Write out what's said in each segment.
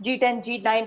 G10, G9,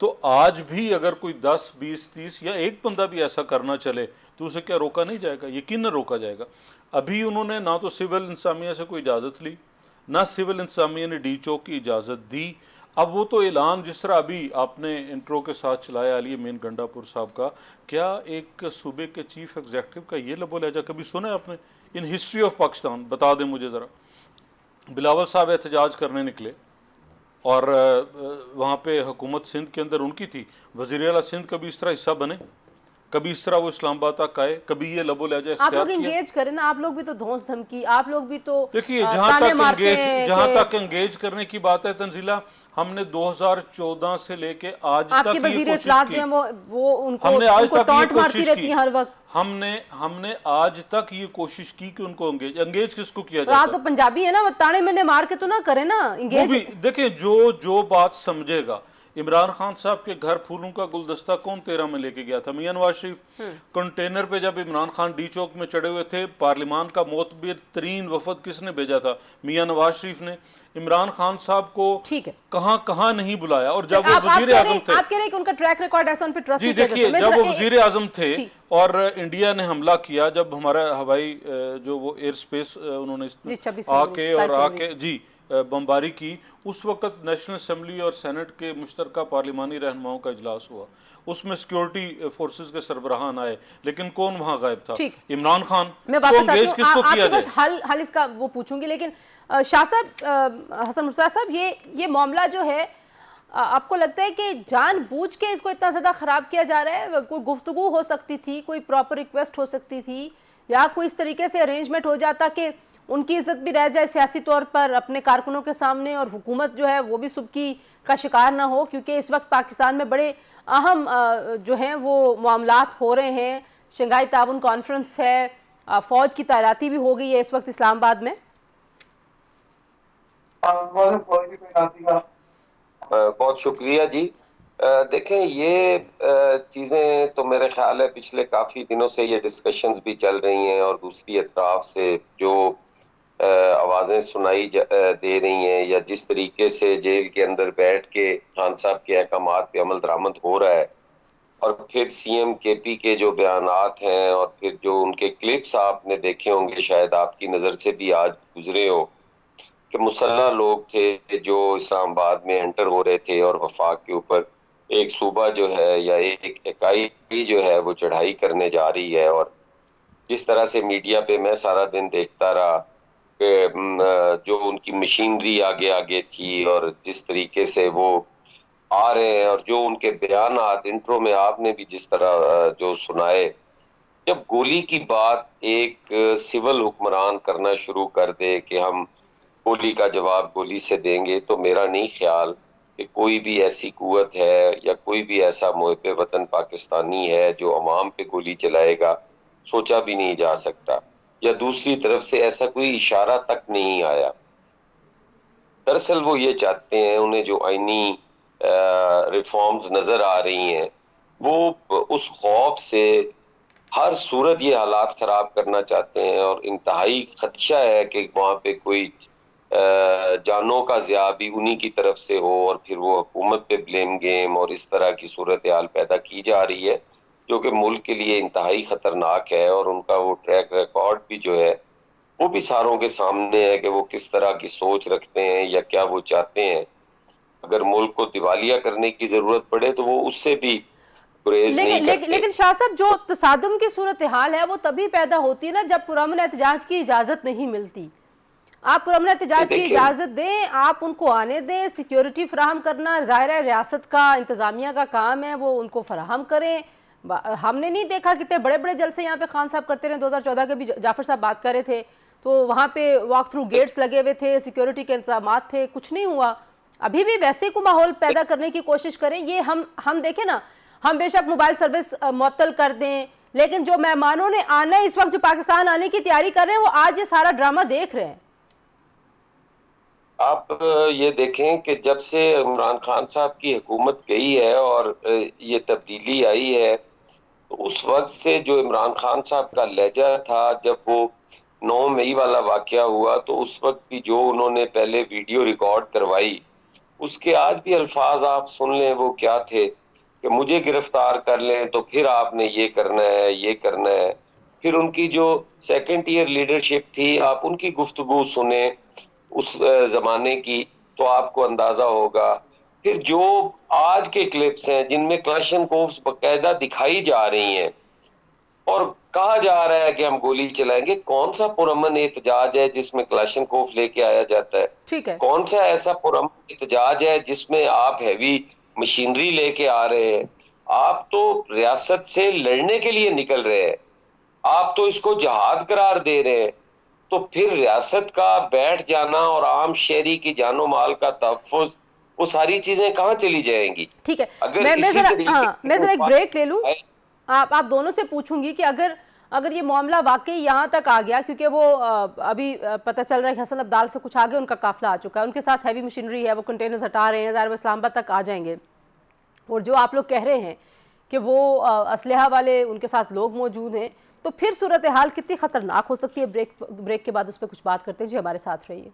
تو آج بھی اگر کوئی 10 20 30 یا ایک بندہ بھی ایسا کرنا چلے تو اسے کیا روکا نہیں جائے گا؟ یقیناً روکا جائے گا. ابھی انہوں نے نہ تو سول انتظامیہ سے کوئی اجازت لی، نہ سول انتظامیہ نے ڈی چوک کی اجازت دی. اب وہ تو اعلان جس طرح ابھی آپ نے انٹرو کے ساتھ چلایا علی امین گنڈا پور صاحب کا، کیا ایک صوبے کے چیف ایگزیکٹو کا یہ لب و لہجہ کبھی سنا ہے آپ نے ان ہسٹری آف پاکستان؟ بتا دیں مجھے ذرا. بلاول صاحب احتجاج کرنے نکلے اور وہاں پہ حکومت سندھ کے اندر ان کی تھی، وزیر اعلیٰ سندھ کبھی اس طرح حصہ بنے؟ کبھی اس طرح وہ اسلام آباد تک آئے؟ کبھی یہ لب و لہجہ آپ اختیار لوگ کیا؟ انگیج کریں نا، آپ لوگ بھی تو دھونس دھمکی، آپ لوگ بھی تو دیکھیے تانے مارتے ہیں جہاں کہ تک انگیج کرنے کی بات ہے تنزیلہ، ہم نے 2014 سے لے کے آج آپ تک کے یہ وزیر کوشش اطلاعات کی. جو ہیں وہ ان ہم نے آج کو تک یہ ٹانٹ مارتی کوشش رہتی کی، ہیں ہر وقت. ہم نے آج تک یہ کوشش کی کہ ان کو انگیج کس کو کیا اور آپ جاتا تو پنجابی ہیں نا، وہ تانے میں مار کے تو نہ کریں نا ہے. وہ انگیج. بھی دیکھیں جو بات سمجھے گا. عمران خان صاحب کے گھر پھولوں کا گلدستہ کون 13 میں لے کے گیا تھا؟ میاں نواز شریف. کنٹینر پہ جب عمران خان ڈی چوک میں چڑھے ہوئے تھے، پارلیمان کا معتبر ترین وفد کس نے بھیجا تھا؟ میاں نواز شریف نے. عمران خان صاحب کو ٹھیک ہے، کہاں نہیں بلایا. اور جب وہ آپ وزیر اعظم تھے، آپ کہہ رہے ہیں کہ ان کا ٹریک ریکارڈ ایسا ان پہ ٹرسٹ جی نہیں کیا دیکھیے جاتا. جب وہ وزیر اعظم تھے جی اور انڈیا نے حملہ کیا، جب ہمارا ہوائی جو وہ ایئر سپیس انہوں نے جی 26 آ فروری کے جی بمباری کی، اس وقت نیشنل اسمبلی اور سینٹ کے مشترکہ پارلیمانی رہنماؤں کا اجلاس ہوا. اس میں سیکیورٹی فورسز کے سربراہان آئے، لیکن کون وہاں غائب تھا؟ ٹھیک. عمران خان. میں تو واپس آتی انگیج ہوں، کس کو آپ کیا کے جائے؟ بس حل اس کا وہ پوچھوں گی، لیکن شاہ صاحب، حسن مرتضیٰ صاحب، یہ معاملہ جو ہے، آپ کو لگتا ہے کہ جان بوجھ کے اس کو اتنا زیادہ خراب کیا جا رہا ہے؟ کوئی گفتگو ہو سکتی تھی، کوئی پراپر ریکویسٹ ہو سکتی تھی، یا کوئی اس طریقے سے ارینجمنٹ ہو جاتا کہ ان کی عزت بھی رہ جائے سیاسی طور پر اپنے کارکنوں کے سامنے، اور حکومت جو ہے وہ بھی سبکی کا شکار نہ ہو؟ کیونکہ اس وقت پاکستان میں بڑے اہم جو ہیں وہ معاملات ہو رہے ہیں. شنگھائی تعاون کانفرنس ہے، فوج کی تعیناتی بھی ہو گئی ہے اس وقت اسلام آباد میں. بہت شکریہ جی. دیکھیں یہ چیزیں تو میرے خیال ہے پچھلے کافی دنوں سے یہ ڈسکشنز بھی چل رہی ہیں، اور دوسری اطراف سے جو آوازیں سنائی دے رہی ہیں، یا جس طریقے سے جیل کے اندر بیٹھ کے خان صاحب کے احکامات پہ عمل درآمد ہو رہا ہے، اور پھر سی ایم کے پی کے جو بیانات ہیں، اور پھر جو ان کے کلپس آپ نے دیکھے ہوں گے، شاید آپ کی نظر سے بھی آج گزرے ہو، کہ مسلح لوگ تھے جو اسلام آباد میں انٹر ہو رہے تھے، اور وفاق کے اوپر ایک صوبہ جو ہے یا ایک اکائی جو ہے وہ چڑھائی کرنے جا رہی ہے. اور جس طرح سے میڈیا پہ میں سارا دن دیکھتا رہا کہ جو ان کی مشینری آگے تھی، اور جس طریقے سے وہ آ رہے ہیں، اور جو ان کے بیانات انٹرو میں آپ نے بھی جس طرح جو سنائے، جب گولی کی بات ایک سول حکمران کرنا شروع کر دے کہ ہم گولی کا جواب گولی سے دیں گے، تو میرا نہیں خیال کہ کوئی بھی ایسی قوت ہے یا کوئی بھی ایسا محب وطن پاکستانی ہے جو عوام پہ گولی چلائے گا. سوچا بھی نہیں جا سکتا، یا دوسری طرف سے ایسا کوئی اشارہ تک نہیں آیا. دراصل وہ یہ چاہتے ہیں، انہیں جو آئینی ریفارمز نظر آ رہی ہیں، وہ اس خوف سے ہر صورت یہ حالات خراب کرنا چاہتے ہیں، اور انتہائی خدشہ ہے کہ وہاں پہ کوئی جانوں کا ضیاع بھی انہی کی طرف سے ہو، اور پھر وہ حکومت پہ بلیم گیم اور اس طرح کی صورتحال پیدا کی جا رہی ہے، جو کہ ملک کے لیے انتہائی خطرناک ہے. اور ان کا وہ ٹریک ریکارڈ بھی جو ہے وہ بھی ساروں کے سامنے ہے کہ وہ کس طرح کی سوچ رکھتے ہیں یا کیا وہ چاہتے ہیں. اگر ملک کو دیوالیہ کرنے کی ضرورت پڑے تو وہ اس سے بھی گریز نہیں کرتے. لیکن شاہ صاحب، جو تصادم کی صورتحال ہے وہ تبھی پیدا ہوتی ہے نا جب پرامن احتجاج کی اجازت نہیں ملتی. آپ پرامن احتجاج کی اجازت دیں، آپ ان کو آنے دیں، سیکیورٹی فراہم کرنا ظاہر ہے ریاست کا، انتظامیہ کا کام ہے، وہ ان کو فراہم کریں. ہم نے نہیں دیکھا کتنے بڑے بڑے جلسے یہاں پہ خان صاحب کرتے رہے. 2014 کے بھی جعفر صاحب بات کر رہے تھے، تو وہاں پہ واک تھرو گیٹس لگے ہوئے تھے، سیکیورٹی کے انتظامات تھے، کچھ نہیں ہوا. ابھی بھی ویسے کو ماحول پیدا کرنے کی کوشش کریں. یہ ہم دیکھیں نا، ہم بے شک موبائل سروس معطل کر دیں، لیکن جو مہمانوں نے آنا ہے اس وقت، جو پاکستان آنے کی تیاری کر رہے ہیں، وہ آج یہ سارا ڈرامہ دیکھ رہے ہیں. آپ یہ دیکھیں کہ جب سے عمران خان صاحب کی حکومت گئی ہے اور یہ تبدیلی آئی ہے، تو اس وقت سے جو عمران خان صاحب کا لہجہ تھا، جب وہ 9 مئی والا واقعہ ہوا تو اس وقت بھی جو انہوں نے پہلے ویڈیو ریکارڈ کروائی، اس کے آج بھی الفاظ آپ سن لیں وہ کیا تھے کہ مجھے گرفتار کر لیں تو پھر آپ نے یہ کرنا ہے یہ کرنا ہے. پھر ان کی جو سیکنڈ ایئر لیڈرشپ تھی آپ ان کی گفتگو سنیں اس زمانے کی تو آپ کو اندازہ ہوگا. پھر جو آج کے کلپس ہیں جن میں کلاشنکوفز باقاعدہ دکھائی جا رہی ہیں اور کہا جا رہا ہے کہ ہم گولی چلائیں گے, کون سا پرامن احتجاج ہے جس میں کلاشنکوف لے کے آیا جاتا ہے؟ ٹھیک ہے, کون سا ایسا پرامن احتجاج ہے جس میں آپ ہیوی مشینری لے کے آ رہے ہیں؟ آپ تو ریاست سے لڑنے کے لیے نکل رہے ہیں, آپ تو اس کو جہاد قرار دے رہے ہیں. تو پھر ریاست کا بیٹھ جانا اور عام شہری کی جان و مال کا تحفظ, وہ ساری چیزیں کہاں چلی جائیں گی؟ ٹھیک ہے. اگر میں اسی طریقے ذرا ایک بریک لے لوں. آپ دونوں سے پوچھوں گی کہ اگر یہ معاملہ واقعی یہاں تک آ گیا, کیونکہ وہ ابھی پتہ چل رہا ہے کہ حسن عبدال سے کچھ آگے ان کا قافلہ آ چکا ہے, ان کے ساتھ ہیوی مشینری ہے, وہ کنٹینرز ہٹا رہے ہیں, ظاہر ہے اسلام آباد تک آ جائیں گے, اور جو آپ لوگ کہہ رہے ہیں کہ وہ اسلحہ والے ان کے ساتھ لوگ موجود ہیں, تو پھر صورتحال کتنی خطرناک ہو سکتی ہے؟ بریک کے بعد اس پہ کچھ بات کرتے ہیں. جی ہمارے ساتھ رہیے.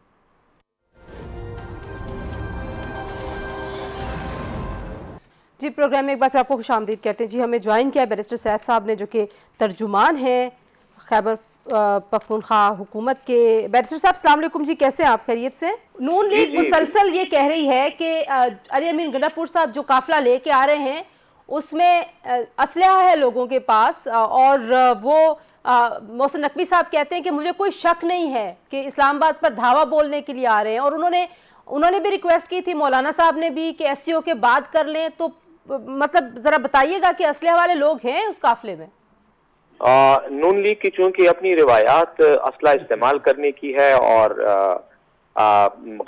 جی پروگرام میں ایک بار پھر آپ کو خوش آمدید کہتے ہیں. جی ہمیں جوائن کیا ہے بیرسٹر سیف صاحب نے, جو کہ ترجمان ہیں خیبر پختونخوا حکومت کے. بیرسٹر صاحب السلام علیکم. جی کیسے ہیں آپ؟ خیریت سے؟ نون لیگ مسلسل یہ کہہ رہی ہے کہ علی امین گنڈا پور صاحب جو قافلہ لے کے آ رہے ہیں اس میں اسلحہ ہے لوگوں کے پاس, اور وہ محسن نقوی صاحب کہتے ہیں کہ مجھے کوئی شک نہیں ہے کہ اسلام آباد پر دھاوا بولنے کے لیے آ رہے ہیں, اور انہوں نے بھی ریکویسٹ کی تھی, مولانا صاحب نے بھی, کہ ایس سی او کے بعد کر لیں. تو مطلب ذرا بتائیے گا کہ اسلحہ والے لوگ ہیں اس قافلے میں؟ نون لیگ کی چونکہ اپنی روایات اسلحہ استعمال کرنے کی ہے اور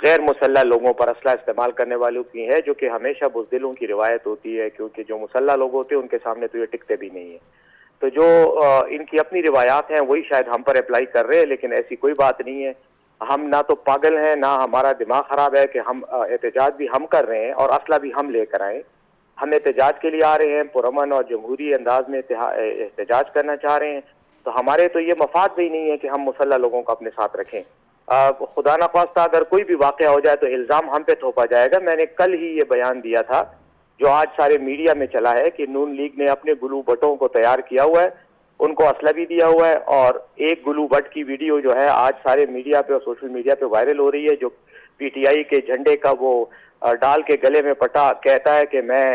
غیر مسلح لوگوں پر اسلحہ استعمال کرنے والوں کی ہے, جو کہ ہمیشہ بزدلوں کی روایت ہوتی ہے, کیونکہ جو مسلح لوگ ہوتے ہیں ان کے سامنے تو یہ ٹکتے بھی نہیں ہیں. تو جو ان کی اپنی روایات ہیں وہی شاید ہم پر اپلائی کر رہے ہیں, لیکن ایسی کوئی بات نہیں ہے. ہم نہ تو پاگل ہیں نہ ہمارا دماغ خراب ہے کہ ہم احتجاج بھی ہم کر رہے ہیں اور اسلحہ بھی ہم لے کر آئیں. ہم احتجاج کے لیے آ رہے ہیں, پرامن اور جمہوری انداز میں احتجاج کرنا چاہ رہے ہیں. تو ہمارے تو یہ مفاد بھی نہیں ہے کہ ہم مسلح لوگوں کو اپنے ساتھ رکھیں. خدا نخواستہ اگر کوئی بھی واقعہ ہو جائے تو الزام ہم پہ تھوپا جائے گا. میں نے کل ہی یہ بیان دیا تھا جو آج سارے میڈیا میں چلا ہے کہ نون لیگ نے اپنے گلو بٹوں کو تیار کیا ہوا ہے, ان کو اسلحہ بھی دیا ہوا ہے, اور ایک گلو بٹ کی ویڈیو جو ہے آج سارے میڈیا پہ اور سوشل میڈیا پہ وائرل ہو رہی ہے, جو پی ٹی آئی کے جھنڈے کا وہ ڈال کے گلے میں پٹا کہتا ہے کہ میں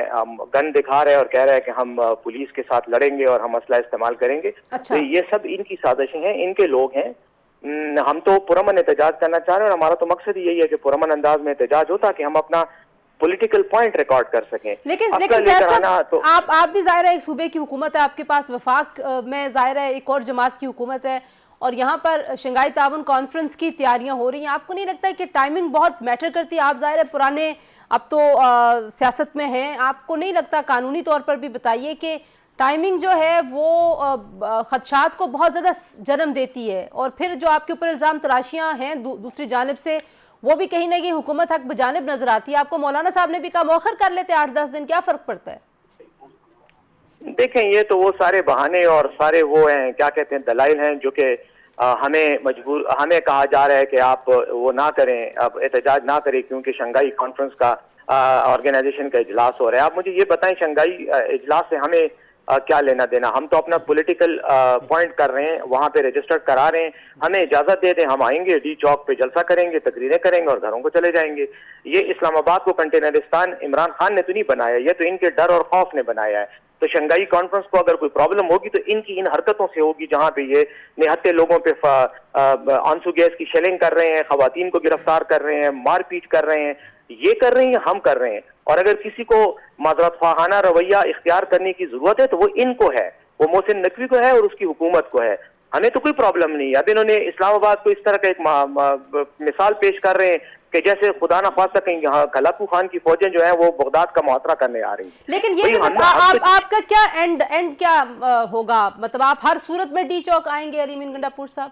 گن دکھا رہے اور کہہ رہا ہے کہ ہم پولیس کے ساتھ لڑیں گے اور ہم اسلحہ استعمال کریں گے. تو یہ سب ان کی سازشیں ہیں, ان کے لوگ ہیں. ہم تو پرامن احتجاج کرنا چاہ رہے ہیں, اور ہمارا تو مقصد یہی ہے کہ پرامن انداز میں احتجاج ہو تاکہ ہم اپنا پولیٹیکل پوائنٹ ریکارڈ کر سکیں. لیکن آپ بھی ظاہر ہے ایک صوبے کی حکومت ہے آپ کے پاس, وفاق میں ظاہر ہے ایک اور جماعت کی حکومت ہے, اور یہاں پر شنگھائی تعاون کانفرنس کی تیاریاں ہو رہی ہیں. آپ کو نہیں لگتا ہے کہ ٹائمنگ بہت میٹر کرتی ہے؟ آپ ظاہر ہے پرانے اب تو سیاست میں ہیں, آپ کو نہیں لگتا, قانونی طور پر بھی بتائیے, کہ ٹائمنگ جو ہے وہ خدشات کو بہت زیادہ جنم دیتی ہے, اور پھر جو آپ کے اوپر الزام تراشیاں ہیں دوسری جانب سے, وہ بھی کہیں نہ کہیں حکومت حق بجانب نظر آتی ہے. آپ کو مولانا صاحب نے بھی کہا مؤخر کر لیتے 8-10 دن, کیا فرق پڑتا ہے؟ دیکھیں یہ تو وہ سارے بہانے اور سارے وہ ہیں کیا کہتے ہیں دلائل ہیں جو کہ ہمیں کہا جا رہا ہے کہ آپ وہ نہ کریں, اب احتجاج نہ کریں کیونکہ شنگھائی کانفرنس کا آرگنائزیشن کا اجلاس ہو رہا ہے. آپ مجھے یہ بتائیں شنگھائی اجلاس سے ہمیں کیا لینا دینا؟ ہم تو اپنا پولیٹیکل پوائنٹ کر رہے ہیں, وہاں پہ رجسٹر کرا رہے ہیں. ہمیں اجازت دے دیں, ہم آئیں گے, ڈی چوک پہ جلسہ کریں گے, تقریریں کریں گے اور گھروں کو چلے جائیں گے. یہ اسلام آباد کو کنٹینرستان عمران خان نے تو نہیں بنایا, یہ تو ان کے ڈر اور خوف نے بنایا ہے. تو شنگھائی کانفرنس کو اگر کوئی پرابلم ہوگی تو ان کی ان حرکتوں سے ہوگی, جہاں پہ یہ نہتے لوگوں پہ آنسو گیس کی شیلنگ کر رہے ہیں, خواتین کو گرفتار کر رہے ہیں, مار پیٹ کر رہے ہیں. یہ کر رہے ہیں, ہم کر رہے ہیں. اور اگر کسی کو معذرت خواہانہ رویہ اختیار کرنے کی ضرورت ہے تو وہ ان کو ہے, وہ محسن نقوی کو ہے اور اس کی حکومت کو ہے. ہمیں تو کوئی پرابلم نہیں ہے. اب انہوں نے اسلام آباد کو اس طرح کا ایک مثال پیش کر رہے ہیں کہ جیسے خدا نہ خواستہ کہیں یہاں کلاکو خان کی فوجیں جو ہیں وہ بغداد کا محاصرہ کرنے آ رہی ہیں. لیکن یہ آپ کا کیا اینڈ کیا ہوگا؟ مطلب آپ ہر صورت میں ڈی چوک آئیں گے علی امین گنڈا پور صاحب؟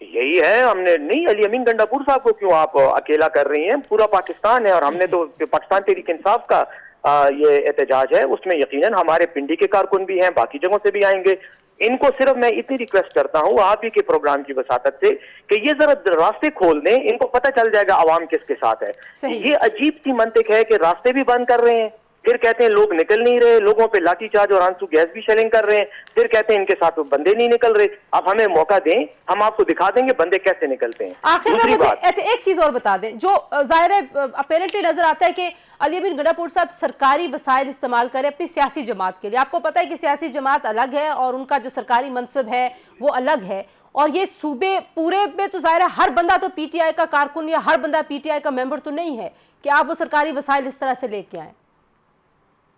یہی ہے, ہم نے نہیں علی امین گنڈا پور صاحب کو کیوں آپ اکیلا کر رہی ہیں؟ پورا پاکستان ہے, اور ہم نے تو پاکستان تحریک انصاف کا یہ احتجاج ہے, اس میں یقیناً ہمارے پنڈی کے کارکن بھی ہیں, باقی جگہوں سے بھی آئیں گے. ان کو صرف میں اتنی ریکویسٹ کرتا ہوں آپ ہی کے پروگرام کی وساطت سے کہ یہ ذرا راستے کھول دیں, ان کو پتہ چل جائے گا عوام کس کے ساتھ ہے. یہ عجیب سی منطق ہے کہ راستے بھی بند کر رہے ہیں, پھر کہتے ہیں لوگ نکل نہیں رہے, لوگوں پہ لاٹھی چارج اور آنسو گیس بھی شیلنگ کر رہے ہیں, پھر کہتے ہیں ان کے ساتھ بندے نہیں نکل رہے. اب ہمیں موقع دیں, ہم آپ کو دکھا دیں گے بندے کیسے نکلتے ہیں. آخر میں مجھے ایک چیز اور بتا دیں, جو ظاہر ہے اپیرنٹلی نظر آتا ہے کہ علی امین گنڈا پور صاحب سرکاری وسائل استعمال کریں اپنی سیاسی جماعت کے لیے. آپ کو پتہ ہے کہ سیاسی جماعت الگ ہے اور ان کا جو سرکاری منصب ہے وہ الگ ہے, اور یہ صوبے پورے میں تو ظاہر ہے ہر بندہ تو پی ٹی آئی کا کارکن یا ہر بندہ پی ٹی آئی کا ممبر تو نہیں ہے کہ آپ وہ سرکاری وسائل اس طرح سے لے کے آئیں.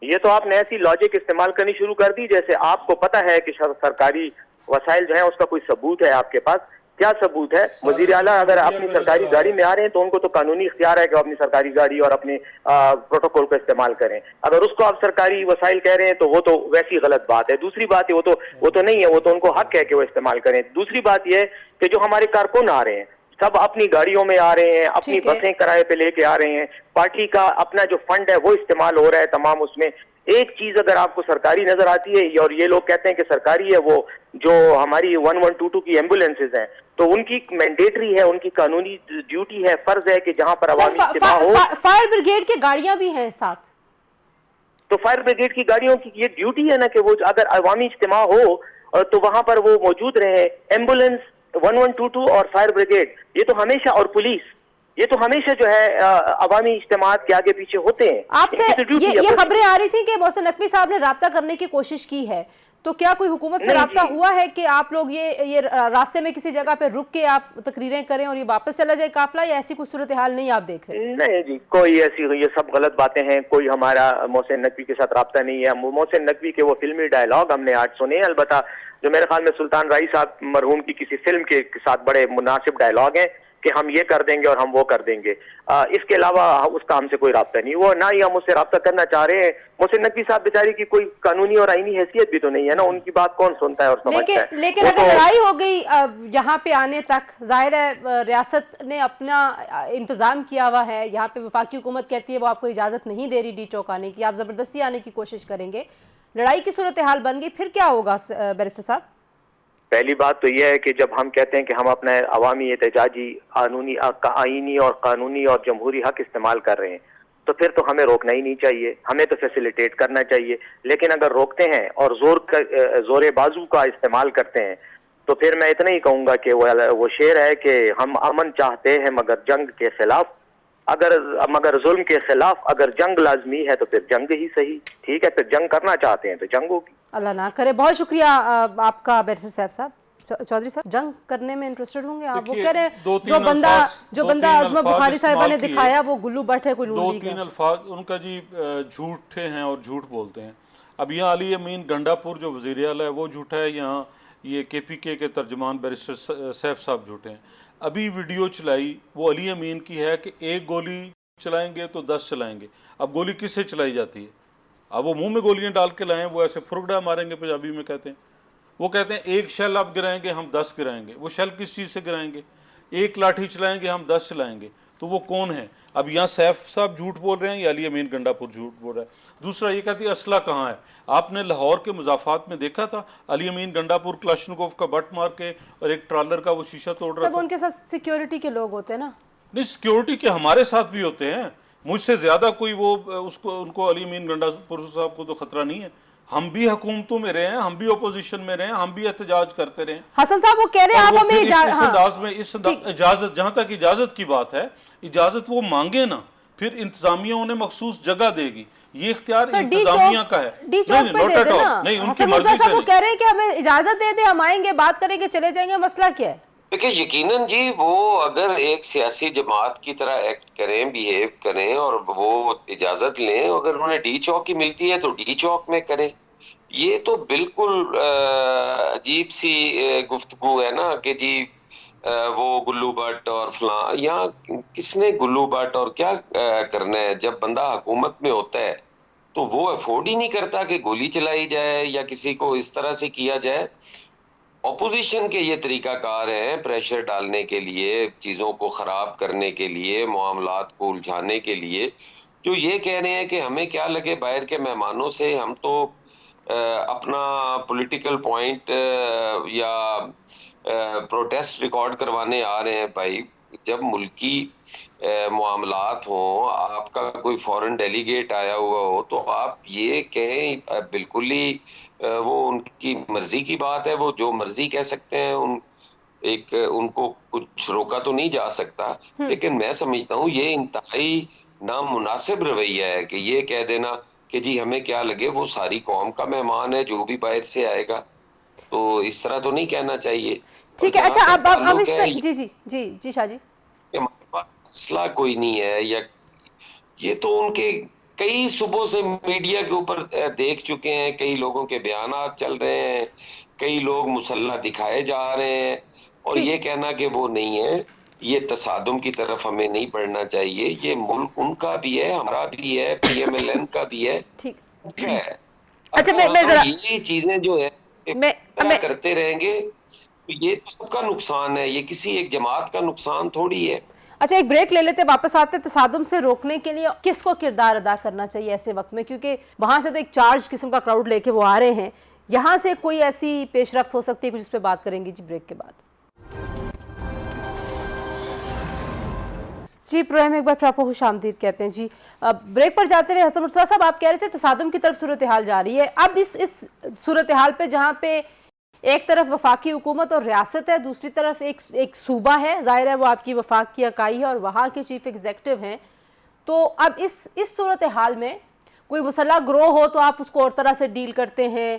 یہ تو آپ نے ایسی لاجک استعمال کرنی شروع کر دی جیسے آپ کو پتہ ہے کہ سرکاری وسائل جو ہیں اس کا کوئی ثبوت ہے آپ کے پاس. کیا ثبوت ہے؟ وزیر اعلیٰ اگر اپنی سرکاری گاڑی میں آ رہے ہیں تو ان کو تو قانونی اختیار ہے کہ وہ اپنی سرکاری گاڑی اور اپنے پروٹوکول کو استعمال کریں. اگر اس کو آپ سرکاری وسائل کہہ رہے ہیں تو وہ تو ویسی غلط بات ہے. دوسری بات ہے وہ تو نہیں ہے, وہ تو ان کو حق ہے کہ وہ استعمال کریں. دوسری بات یہ ہے کہ جو ہمارے کارکن آ رہے ہیں سب اپنی گاڑیوں میں آ رہے ہیں, اپنی بسیں کرائے پہ لے کے آ رہے ہیں, پارٹی کا اپنا جو فنڈ ہے وہ استعمال ہو رہا ہے تمام. اس میں ایک چیز اگر آپ کو سرکاری نظر آتی ہے اور یہ لوگ کہتے ہیں کہ سرکاری ہے, وہ جو ہماری 1122 کی ایمبولینسز ہیں تو ان کی مینڈیٹری ہے, ان کی قانونی ڈیوٹی ہے, فرض ہے کہ جہاں پر عوامی اجتماع ہو. فائر بریگیڈ کی گاڑیاں بھی ہیں ساتھ, تو فائر بریگیڈ کی گاڑیوں کی یہ ڈیوٹی ہے نا کہ وہ اگر عوامی اجتماع ہو تو وہاں پر وہ موجود رہے. ایمبولینس 1122 اور فائر بریگیڈ یہ تو ہمیشہ, اور پولیس یہ تو ہمیشہ جو ہے عوامی اجتماعات کے آگے پیچھے ہوتے ہیں. آپ سے یہ خبریں آ رہی تھی کہ محسن نقوی صاحب نے رابطہ کرنے کی کوشش کی ہے, تو کیا کوئی حکومت سے رابطہ ہوا ہے کہ آپ لوگ یہ راستے میں کسی جگہ پہ رک کے آپ تقریریں کریں اور یہ واپس چلا جائے قافلہ, یا ایسی کوئی صورتحال نہیں آپ دیکھ رہے؟ نہیں جی, کوئی ایسی, یہ سب غلط باتیں ہیں. کوئی ہمارا محسن نقوی کے ساتھ رابطہ نہیں ہے. محسن نقوی کے وہ فلمی ڈائلاگ ہم نے آج سنے, البتہ جو میرے خیال میں سلطان رائی صاحب مرحوم کی کسی فلم کے ساتھ بڑے مناسب ڈائلاگ ہیں کہ ہم یہ کر دیں گے اور ہم وہ کر دیں گے. اس کے علاوہ اس کا ہم سے کوئی رابطہ نہیں, وہ نہ ہی ہم اس سے رابطہ کرنا چاہ رہے ہیں. محسن نقوی صاحب بیچاری کی کوئی قانونی اور آئینی حیثیت بھی تو نہیں ہے نا, ان کی بات کون سنتا ہے اور سمجھتا ہے. لیکن اگر لڑائی ہو گئی یہاں پہ آنے تک, ظاہر ہے ریاست نے اپنا انتظام کیا ہوا ہے, یہاں پہ وفاقی حکومت کہتی ہے وہ آپ کو اجازت نہیں دے رہی ڈی چوک آنے کی, آپ زبردستی آنے کی کوشش کریں گے, لڑائی کی صورتحال بن گئی, پھر کیا ہوگا بیرسٹر صاحب؟ پہلی بات تو یہ ہے کہ جب ہم کہتے ہیں کہ ہم اپنا عوامی احتجاجی آئینی اور قانونی اور جمہوری حق استعمال کر رہے ہیں تو پھر تو ہمیں روکنا ہی نہیں چاہیے, ہمیں تو فیسیلیٹیٹ کرنا چاہیے. لیکن اگر روکتے ہیں اور زور بازو کا استعمال کرتے ہیں تو پھر میں اتنا ہی کہوں گا کہ وہ شعر ہے کہ ہم امن چاہتے ہیں مگر جنگ کے خلاف, مگر ظلم کے خلاف, اگر جنگ لازمی ہے تو پھر جنگ ہی صحیح. ٹھیک ہے, پھر جنگ کرنا چاہتے ہیں تو جنگ ہوگی. اللہ نہ کرے. بہت شکریہ آپ کا بیرسٹر صاحب. چودھری صاحب جنگ کرنے میں انٹرسٹڈ ہوں گے آپ؟ وہ کہہ رہے ہیں جو بندہ عظمت بخاری صاحبہ نے دکھایا وہ گلو بٹ ہے, کوئی لونڈی کا. 2-3 الفاظ ان کا جی جھوٹے ہیں اور جھوٹ بولتے ہیں. اب یہاں علی امین گنڈا پور جو وزیر اعلیٰ ہے وہ جھوٹا ہے, یہاں یہ کے پی کے ترجمان بیرسٹر سیف صاحب جھوٹے ہیں. ابھی ویڈیو چلائی وہ علی امین کی ہے کہ 1 گولی چلائیں گے تو 10 چلائیں گے. اب گولی کس سے چلائی جاتی ہے؟ اب وہ منہ میں گولیاں ڈال کے لائیں, وہ ایسے پھرگڑا ماریں گے پنجابی میں کہتے ہیں. وہ کہتے ہیں 1 شیل آپ گرائیں گے ہم 10 گرائیں گے. وہ شیل کس چیز سے گرائیں گے؟ 1 لاٹھی چلائیں گے ہم 10 چلائیں گے. تو وہ کون ہے؟ اب یہاں سیف صاحب جھوٹ بول رہے ہیں یا علی امین گنڈا پور جھوٹ بول رہا ہے؟ دوسرا یہ کہتی ہے اسلحہ کہاں ہے؟ آپ نے لاہور کے مضافات میں دیکھا تھا علی امین گنڈا پور کلاشنکوف کا بٹ مار کے اور ایک ٹرالر کا وہ شیشہ توڑ رہا تھا. سب ان کے ساتھ سیکیورٹی کے لوگ ہوتے ہیں نا. نہیں, سیکیورٹی کے ہمارے ساتھ بھی ہوتے ہیں, مجھ سے زیادہ کوئی وہ ان کو علی امین گنڈا پور صاحب کو تو خطرہ نہیں ہے. ہم بھی حکومتوں میں رہے ہیں, ہم بھی اپوزیشن میں رہے ہیں, ہم بھی احتجاج کرتے رہے ہیں. حسن صاحب وہ کہہ رہے ہیں آپ ہمیں اس انداز میں اجازت, جہاں تک اجازت کی بات ہے, اجازت وہ مانگے نا, پھر انتظامیہ انہیں مخصوص جگہ دے گی. یہ اختیار انتظامیہ کا ہے. ڈی چوک پہ دے دے نا. نہیں, ان کی مرضی سے وہ کہہ رہے ہیں کہ ہمیں اجازت دے دیں, ہم آئیں گے, بات کریں گے, چلے جائیں گے. مسئلہ کیا ہے؟ دیکھیں یقیناً جی وہ اگر ایک سیاسی جماعت کی طرح ایکٹ کریں, بیہیو کریں اور وہ اجازت لیں, اگر انہیں ڈی چوک کی ملتی ہے تو ڈی چوک میں کریں. یہ تو بالکل عجیب سی گفتگو ہے نا کہ جی وہ گلو بٹ اور فلاں. یہاں کس نے گلو بٹ اور کیا کرنا ہے؟ جب بندہ حکومت میں ہوتا ہے تو وہ افورڈ ہی نہیں کرتا کہ گولی چلائی جائے یا کسی کو اس طرح سے کیا جائے. اپوزیشن کے یہ طریقہ کار ہیں پریشر ڈالنے کے لیے, چیزوں کو خراب کرنے کے لیے, معاملات کو الجھانے کے لیے, جو یہ کہہ رہے ہیں کہ ہمیں کیا لگے باہر کے مہمانوں سے, ہم تو اپنا پولیٹیکل پوائنٹ یا پروٹیسٹ ریکارڈ کروانے آ رہے ہیں بھائی. جب ملکی معاملات ہوں, آپ کا کوئی فورن ڈیلیگیٹ آیا ہوا ہو, تو آپ یہ کہیں بالکل ہی وہ ان کی مرضی کی بات ہے, وہ جو مرضی کہہ سکتے ہیں, ان کو کچھ روکا تو نہیں جا سکتا. لیکن میں سمجھتا ہوں یہ انتہائی نامناسب رویہ ہے کہ یہ کہہ دینا کہ جی ہمیں کیا لگے, وہ ساری قوم کا مہمان ہے جو بھی باہر سے آئے گا. تو اس طرح تو نہیں کہنا چاہیے. اور ٹھیک ہے. جہاں اچھا تک اب ہم تعلق اس ہے پہ جی شاہ جی, کہ ہمارے پاس مسئلہ کوئی نہیں ہے, یا یہ تو ان کے کئی صبح سے میڈیا کے اوپر دیکھ چکے ہیں, کئی لوگوں کے بیانات چل رہے ہیں, کئی لوگ مسلح دکھائے جا رہے ہیں, اور ٹھیک یہ کہنا کہ وہ نہیں ہے, یہ تصادم کی طرف ہمیں نہیں بڑھنا چاہیے. یہ ملک ان کا بھی ہے, ہمارا بھی ہے, پی ایم ایل این کا بھی ہے. ٹھیک. ہے اچھا اگر میں ہم ذرا یہ چیزیں جو ہے میں اس طرح میں کرتے رہیں گے تو یہ تو سب کا نقصان ہے, یہ کسی ایک جماعت کا نقصان تھوڑی ہے. اچھا ایک بریک لے لیتے, واپس آتے. تصادم سے روکنے کے لیے کس کو کردار ادا کرنا چاہیے ایسے وقت میں, کیونکہ وہاں سے تو ایک چارج قسم کا کراؤڈ لے کے وہ آ رہے ہیں, یہاں سے کوئی ایسی پیش رفت ہو سکتی ہے کچھ, اس پہ بات کریں گے جی بریک کے بعد. جی پروگرام ایک بار پھر آپ کو خوش آمدید کہتے ہیں. جی بریک پر جاتے ہوئے حسن مرتضیٰ صاحب آپ کہہ رہے تھے تصادم کی طرف صورتحال جا رہی ہے. اب اس صورتحال پہ جہاں پہ ایک طرف وفاقی حکومت اور ریاست ہے, دوسری طرف ایک صوبہ ہے, ظاہر ہے وہ آپ کی وفاق کی اکائی ہے اور وہاں کے چیف ایگزیکٹو ہیں, تو اب اس صورتحال میں کوئی مسلح گروہ ہو تو آپ اس کو اور طرح سے ڈیل کرتے ہیں,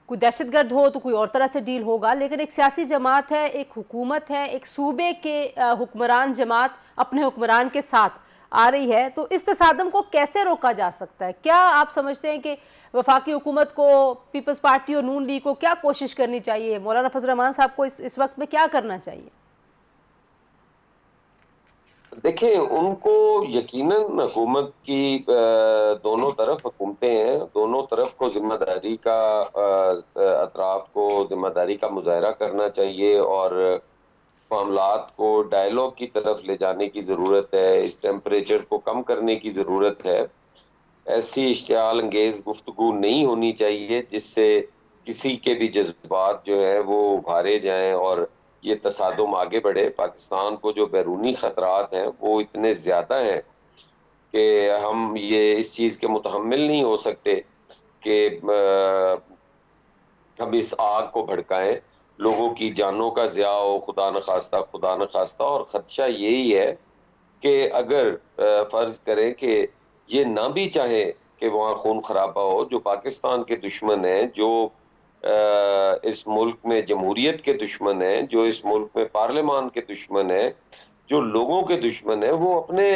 کوئی دہشت گرد ہو تو کوئی اور طرح سے ڈیل ہوگا, لیکن ایک سیاسی جماعت ہے, ایک حکومت ہے, ایک صوبے کے حکمران جماعت اپنے حکمران کے ساتھ آ رہی ہے, تو اس تصادم کو کیسے روکا جا سکتا ہے؟ کیا آپ سمجھتے ہیں کہ وفاقی حکومت کو, پیپلز پارٹی اور نون لیگ کو کیا کوشش کرنی چاہیے, مولانا فضل الرحمان صاحب کو اس وقت میں کیا کرنا چاہیے؟ دیکھیں ان کو یقیناً حکومت کی دونوں طرف حکومتیں ہیں, دونوں طرف کو ذمہ داری کا اطراف کو ذمہ داری کا مظاہرہ کرنا چاہیے, اور معاملات کو ڈائیلاگ کی طرف لے جانے کی ضرورت ہے, اس ٹیمپریچر کو کم کرنے کی ضرورت ہے. ایسی اشتعال انگیز گفتگو نہیں ہونی چاہیے جس سے کسی کے بھی جذبات جو ہے وہ ابھارے جائیں اور یہ تصادم آگے بڑھے. پاکستان کو جو بیرونی خطرات ہیں وہ اتنے زیادہ ہیں کہ ہم یہ اس چیز کے متحمل نہیں ہو سکتے کہ ہم اس آگ کو بھڑکائیں, لوگوں کی جانوں کا ضیاع ہو, خدا نخواستہ. اور خدشہ یہی ہے کہ اگر فرض کریں کہ یہ نہ بھی چاہے کہ وہاں خون خرابہ ہو, جو پاکستان کے دشمن ہیں, جو اس ملک میں جمہوریت کے دشمن ہیں, جو اس ملک میں پارلیمان کے دشمن ہیں, جو لوگوں کے دشمن ہیں, وہ اپنے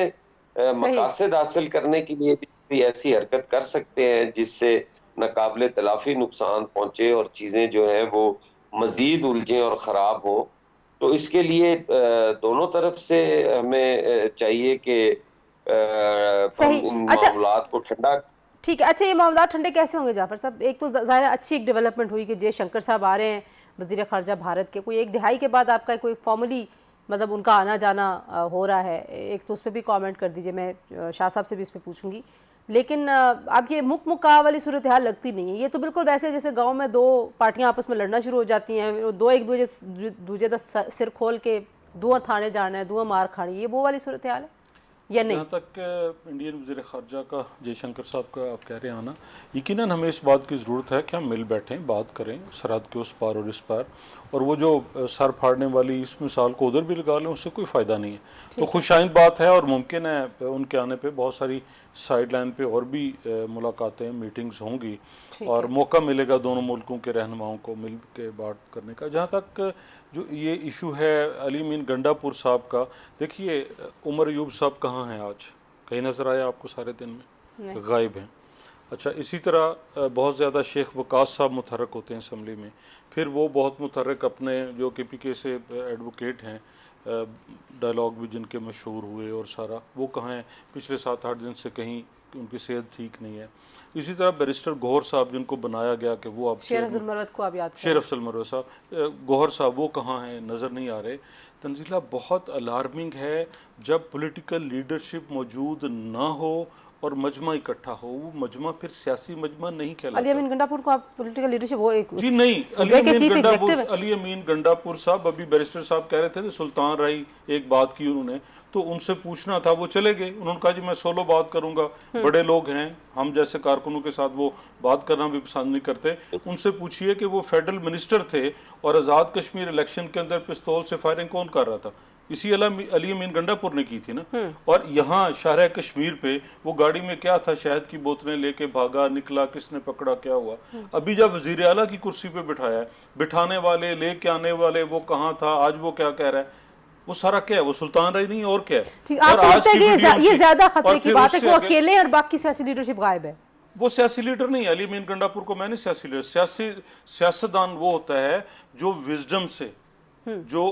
مقاصد حاصل کرنے کے لیے بھی ایسی حرکت کر سکتے ہیں جس سے ناقابل تلافی نقصان پہنچے اور چیزیں جو ہیں وہ مزید الجھیں اور خراب ہوں. تو اس کے لیے دونوں طرف سے ہمیں چاہیے کہ ہم صحیح. ان اچھا معاملات کو ٹھنڈا. ٹھیک ہے. اچھا یہ معاملات ٹھنڈے کیسے ہوں گے جعفر صاحب؟ ایک تو ظاہر اچھی ایک ڈیولپمنٹ ہوئی کہ جے شنکر صاحب آ رہے ہیں, وزیر خارجہ بھارت کے, کوئی ایک دہائی کے بعد آپ کا کوئی فارملی مطلب ان کا آنا جانا ہو رہا ہے, ایک تو اس پہ بھی کامنٹ کر دیجئے, میں شاہ صاحب سے بھی اس پہ پوچھوں گی. لیکن اب یہ مکا والی صورتحال لگتی نہیں ہے, یہ تو بالکل ویسے جیسے گاؤں میں دو پارٹیاں آپس میں لڑنا شروع ہو جاتی ہیں, دو ایک دوجے دا سر کھول کے دواں تھانے جانا ہے, دواں مار کھانی, یہ وہ والی صورتحال ہے یا نہیں؟ جہاں تک انڈین وزیر خارجہ کا جے شنکر صاحب کا آپ کہہ رہے ہیں آنا, یقیناً ہمیں اس بات کی ضرورت ہے کہ ہم مل بیٹھیں, بات کریں سرحد کے اس پار اور اس پار, اور وہ جو سر پھاڑنے والی اس مثال کو ادھر بھی لگا لیں, اس سے کوئی فائدہ نہیں ہے. تو خوش آئند بات ہے, اور ممکن ہے ان کے آنے پہ بہت ساری سائیڈ لائن پہ اور بھی ملاقاتیں, میٹنگز ہوں گی, اور موقع ملے گا دونوں ملکوں کے رہنماؤں کو مل کے بات کرنے کا. جہاں تک جو یہ ایشو ہے علی امین گنڈا پور صاحب کا, دیکھیے عمر ایوب صاحب کہاں ہیں آج؟ کہیں نظر آیا آپ کو سارے دن میں؟ غائب ہیں. اچھا اسی طرح بہت زیادہ شیخ وقاص صاحب متحرک ہوتے ہیں اسمبلی میں, پھر وہ بہت متحرک اپنے جو کے پی کے سے ایڈوکیٹ ہیں, ڈائلاگ بھی جن کے مشہور ہوئے اور سارا, وہ کہاں ہیں؟ پچھلے 7-8 دن سے کہیں ان کی صحت ٹھیک نہیں ہے. اسی طرح بیرسٹر گوہر صاحب جن کو بنایا گیا کہ وہ اب شیر افضل مروت کو آپ یاد کریں, شیر افضل مروت صاحب, گوہر صاحب وہ کہاں ہیں؟ نظر نہیں آ رہے. تنزیلہ بہت الارمنگ ہے جب پولیٹیکل لیڈرشپ موجود نہ ہو اور مجمع اکٹھا ہو، وہ مجمع پھر سیاسی مجمع نہیں علی کہلاتا۔ امین گنڈا پور کو آپ پولیٹیکل لیڈرشپ وہ ایک جی نہیں، علی امین گنڈا پور صاحب، ابھی بیرسٹر صاحب کہہ رہے تھے سلطان رائی ایک بات کی انہوں نے، تو ان سے پوچھنا تھا، وہ چلے گئے، انہوں نے کہا جی میں سولو بات کروں گا، بڑے لوگ ہیں، ہم جیسے کارکنوں کے ساتھ وہ بات کرنا بھی پسند نہیں کرتے۔ ان سے پوچھئے کہ وہ فیڈرل منسٹر تھے اور آزاد کشمیر الیکشن کے اندر پستول سے فائرنگ کون کر رہا تھا؟ اسی علی امین گنڈا پور نے کی تھی نا۔ اور یہاں شاہراہ کشمیر پہ وہ گاڑی میں کیا تھا، شہد کی بوتلیں لے کے بھاگا، نکلا، کس نے پکڑا، کیا ہوا؟ ابھی جب وزیر اعلیٰ کی کرسی پہ بٹھایا ہے، بٹھانے والے، لے کے آنے والے، وہ کہاں تھا، آج وہ کیا کہہ رہا ہے، وہ سارا کیا ہے؟ وہ سلطان رائی نہیں ہے اور کیا ہے؟ آپ کو لگتا ہے کہ یہ زیادہ خطرے کی بات ہے کہ وہ اکیلے اور باقی سیاسی لیڈرشپ غائب ہے؟ وہ سیاسی لیڈر نہیں، علی امین گنڈا پور کو میں نے سیاسی لیڈر، سیاستدان وہ ہوتا ہے جو وزڈم سے، جو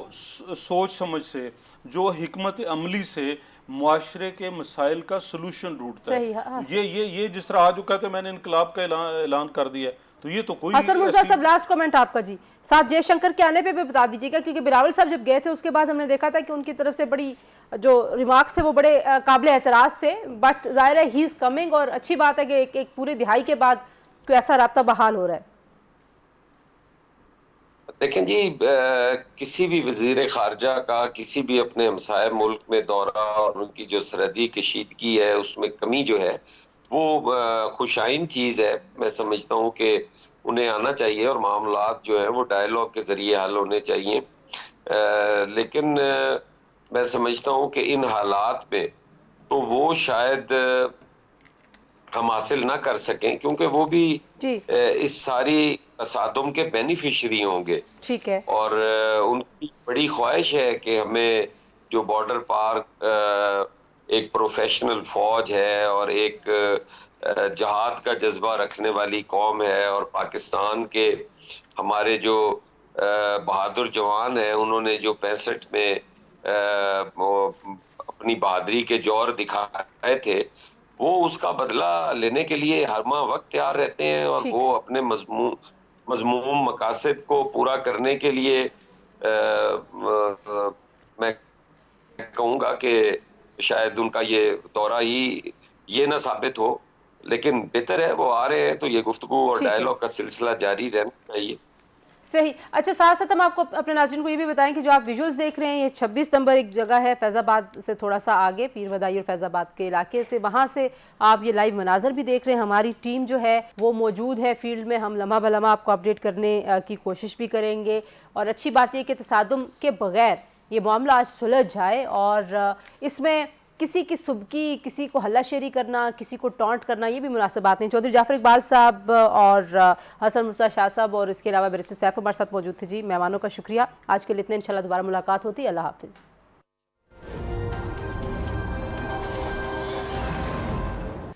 سوچ سمجھ سے، جو حکمت عملی سے معاشرے کے مسائل کا سلوشن ڈھونڈتا ہے۔ یہ جس طرح آج وہ کہتے ہیں میں نے انقلاب کا اعلان کر دیا، تو یہ تو کوئی حسن مرزا صاحب لاسٹ کمنٹ آپ کا جی، ساتھ جے شنکر کے آنے پہ بھی بتا دیجیے گا، کیونکہ بلاول صاحب جب گئے تھے اس کے بعد ہم نے دیکھا تھا کہ ان کی طرف سے بڑی جو ریمارکس تھے وہ بڑے قابل اعتراض تھے، بٹ ظاہر ہے ہی از کمنگ، اور اچھی بات ہے کہ ایک پورے دہائی کے بعد کوئی ایسا رابطہ بحال ہو رہا ہے۔ دیکھیں جی، کسی بھی وزیر خارجہ کا کسی بھی اپنے ہمسائے ملک میں دورہ اور ان کی جو سرحدی کشیدگی ہے اس میں کمی جو ہے وہ خوشائن چیز ہے۔ میں سمجھتا ہوں کہ انہیں آنا چاہیے اور معاملات جو ہیں وہ ڈائیلاگ کے ذریعے حل ہونے چاہیے، لیکن میں سمجھتا ہوں کہ ان حالات میں تو وہ شاید ہم حاصل نہ کر سکیں، کیونکہ وہ بھی اس ساری تصادم کے بینیفیشری ہوں گے، ٹھیک ہے، اور ان کی بڑی خواہش ہے کہ ہمیں جو بارڈر پار ایک پروفیشنل فوج ہے اور ایک جہاد کا جذبہ رکھنے والی قوم ہے، اور پاکستان کے ہمارے جو بہادر جوان ہیں انہوں نے جو 65 میں اپنی بہادری کے جوہر دکھائے تھے، وہ اس کا بدلہ لینے کے لیے ہر ماہ وقت تیار رہتے ہیں، اور وہ اپنے مذموم مقاصد کو پورا کرنے کے لیے میں کہوں گا کہ شاید ان کا یہ دورہ ہی یہ نہ ثابت ہو، لیکن بہتر ہے وہ آ رہے ہیں تو یہ گفتگو اور ڈائیلاگ کا سلسلہ جاری رہنا چاہیے۔ صحیح۔ اچھا، ساتھ ساتھ ہم آپ کو اپنے ناظرین کو یہ بھی بتائیں کہ جو آپ ویژولز دیکھ رہے ہیں یہ 26 نمبر ایک جگہ ہے فیض آباد سے تھوڑا سا آگے، پیر ودائی اور فیض آباد کے علاقے سے، وہاں سے آپ یہ لائیو مناظر بھی دیکھ رہے ہیں۔ ہماری ٹیم جو ہے وہ موجود ہے فیلڈ میں، ہم لمحہ بلمحہ آپ کو اپڈیٹ کرنے کی کوشش بھی کریں گے، اور اچھی بات یہ کہ تصادم کے بغیر یہ معاملہ آج سلجھ جائے، اور اس میں کسی کی سبکی، کسی کو ہلہ شیری کرنا، کسی کو ٹانٹ کرنا، یہ بھی مناسبات نہیں۔ چودھری جعفر اقبال صاحب اور حسن مرزا شاہ صاحب اور اس کے علاوہ بیرسٹر سیف ہمارے ساتھ موجود تھے۔ جی مہمانوں کا شکریہ، آج کے لیے اتنے، انشاءاللہ دوبارہ ملاقات ہوتی ہے، اللہ حافظ۔